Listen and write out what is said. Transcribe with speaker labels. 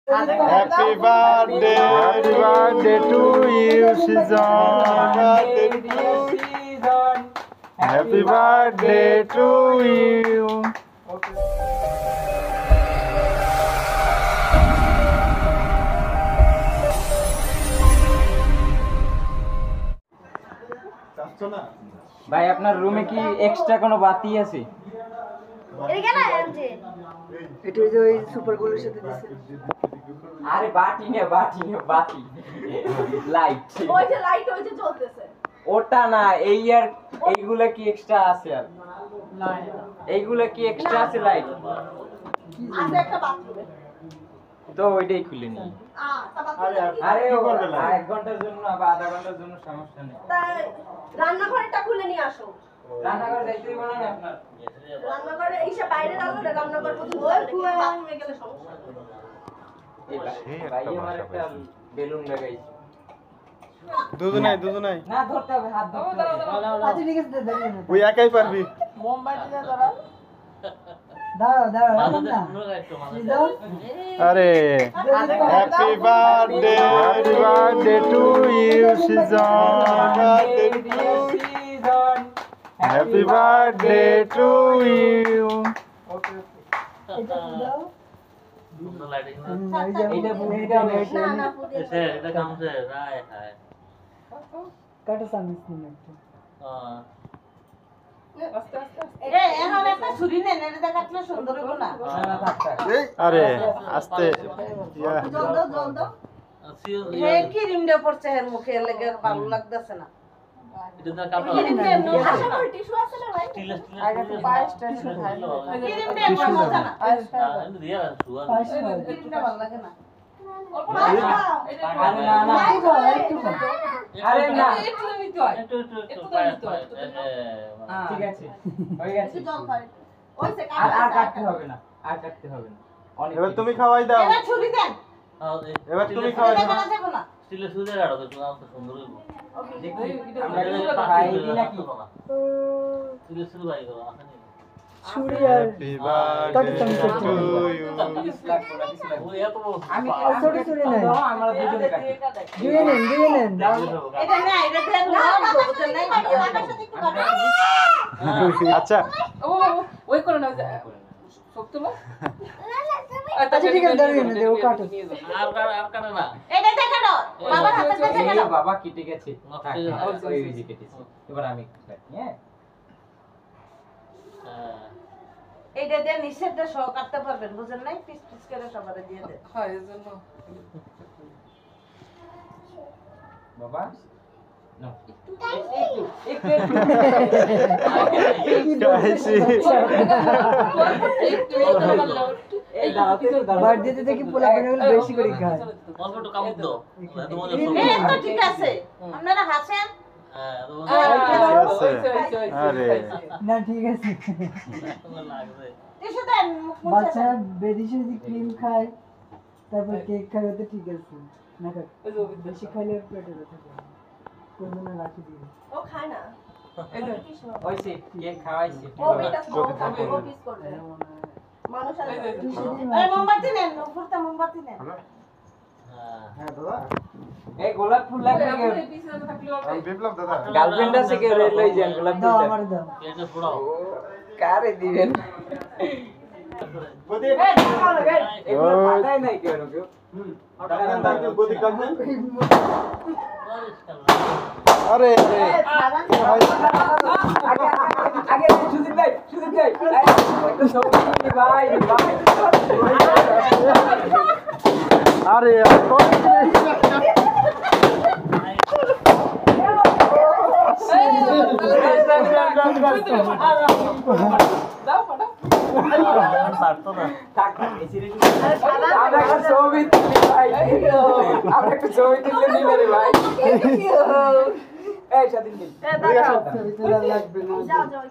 Speaker 1: Happy birthday to you, Shizan. Happy birthday to you.
Speaker 2: ভাই আপনার রুমে কি এক্সট্রা কোনো বাতি আছে?
Speaker 3: এটা ওই সুপার গুলোর সাথে দিছে।
Speaker 2: আরে বাতি লাইট
Speaker 4: ওই যে লাইট ওই যে জ্বলতেছে
Speaker 2: ওটা না, এইগুলা কি এক্সট্রা আছে? আর এইগুলা কি এক্সট্রা আছে লাইট?
Speaker 4: আছে একটা বাথরুমে
Speaker 2: তো ওইটাই খুলে নি। আরে 1 ঘন্টার জন্য বা আধা ঘন্টার জন্য সমস্যা নেই।
Speaker 4: তাই রান্নাঘরটা খুলে নিয়ে আসো।
Speaker 2: রান্নাঘর যাইতেই বলা না আপনার।
Speaker 4: রান্নাঘরে এইসব বাইরে রান্নাঘর রান্নাঘর পর্যন্ত বাথরুমে গেলে সমস্যা
Speaker 2: এই ভাই আমার একটা বেলুন লাগাইছি।
Speaker 1: দুজনাই
Speaker 2: না ধরতে হবে, হাত ধরতে হবে।
Speaker 3: আচ্ছা ঠিক আছে দাঁড়িয়ে না।
Speaker 1: ওই একাই পারবি।
Speaker 3: মোমবাতি দিয়ে দাঁড়াও
Speaker 1: আরে happy birthday to you, Shizan. Happy birthday to you.
Speaker 2: এইটা বুঝতে হবে।
Speaker 5: এটা কাম से राय है
Speaker 3: কাটা সামিস নিয়ে
Speaker 4: এখন একটা ছুরি নেন, এটা কাটলে সুন্দর হবে না।
Speaker 1: আরে আস্তে
Speaker 4: জল দাও হে ক্রিমটা পড়ছে এর মুখে লাগে ভালো লাগতেছে না।
Speaker 5: এটা না কাটা
Speaker 4: ক্রিমটা নো আশা করি টিস্যু আছে না ভাই?
Speaker 5: স্টিল
Speaker 3: আগে তো 22টা টিস্যু খাই
Speaker 4: ক্রিমটা একবার মজা না।
Speaker 5: এটা দিয়া সুয়া
Speaker 4: ক্রিমটা ভালো লাগে না।
Speaker 2: আরে না না, আরে না
Speaker 5: একটু
Speaker 2: ঠিক আছে হয়ে গেছে।
Speaker 4: জল খাই ওই সে
Speaker 2: আর কাটতে হবে না, আর কাটতে হবে না। অনেক
Speaker 1: এবার তুমি খাওয়াই দাও।
Speaker 4: এবার ছুরি দেন।
Speaker 1: এবার তুমি খাওয়াই
Speaker 4: এটা
Speaker 1: দাও।
Speaker 4: করা যাবে না।
Speaker 5: স্টিলের সুদে কাটো তো নাম তো সুন্দর হইব
Speaker 2: দেখি আমরা খাই দিই নাকি?
Speaker 5: স্টিলের সুদে বাই করো আসেনি
Speaker 3: ছুরি আর
Speaker 1: Happy birthday to you.
Speaker 5: ও এত বড়
Speaker 2: আমি
Speaker 3: ছোট ছুরি নাই।
Speaker 2: আমরা দুজনে কাটি।
Speaker 3: দিয়ে নেন
Speaker 4: এটা না এটা দেন না বুঝছেন না আমার সাথে একটু কথা
Speaker 1: আচ্ছা
Speaker 6: ওই করে না শক্ত না
Speaker 3: আচ্ছা ঠিক আছে দাঁড়িয়ে না দেও কাটো
Speaker 5: আর কাটা না
Speaker 4: এটা দেখানো বাবার হাতে দেখানো
Speaker 2: এই বাবা কেটে গেছে। ওই যে কেটেছে। এবার আমি কাটি। হ্যাঁ
Speaker 4: এইটা দিয়ে নিষেধটা সহ কাটতে পারবেন বুঝেন নাই পিস পিস করে সবারে দিয়ে দেন
Speaker 6: হয় এজন্য
Speaker 2: বাবা না
Speaker 1: খাইছি।
Speaker 3: বার্থডেতে দেখি পোলা বানাগুলো বেশি করে খায়
Speaker 5: অল্প একটু কামড় দাও তোমাদের
Speaker 4: এই তো ঠিক আছে আপনারা হাসেন
Speaker 1: আরে
Speaker 3: না ঠিক আছে
Speaker 5: লাগবে
Speaker 4: এসে দেন মুখ মুছে
Speaker 3: বাচ্চারা বেশি ক্রিম খায় তারপর কেক খায় ওতে ঠিক আছে না কাট বেশি খাইলে পেটে ব্যথা করে কোন না রাখি দিই
Speaker 4: ও খায় না
Speaker 2: ওই সে কেক খাওয়াইছি।
Speaker 4: ও এটা স্মল খাবে ও পিস করবে মানুষ আর এই মোমবাতি নেন উপরটা মোমবাতি নেন
Speaker 1: হ্যাঁ দাদা
Speaker 2: এই গোলাপ ফুল লাগবে কেউ?
Speaker 1: আমি বিপ্লব দাদা।
Speaker 2: গার্লফ্রেন্ড আছে কেউ? লই যান গোলাপ
Speaker 3: দাও
Speaker 2: ফুল।
Speaker 3: আমার দাও
Speaker 5: এটা ফোড়াও
Speaker 2: কারে দিবেন? এগুলো পাতায় নাই কেউ কেউ।
Speaker 1: আরে
Speaker 2: আগে সুদীপ ভাই একটা ছবি তুলি ভাই ভাই।
Speaker 1: আরে
Speaker 6: দাও পাটা
Speaker 5: পারতো না
Speaker 2: থাক থাক এই সিরিজ আমরা একটা ছবি তুলি ভাই। আমরা একটা ছবি তুললে নিবে রে ভাই। এই স্বাধীন দিন।
Speaker 3: লাগবে না
Speaker 4: যাও যাও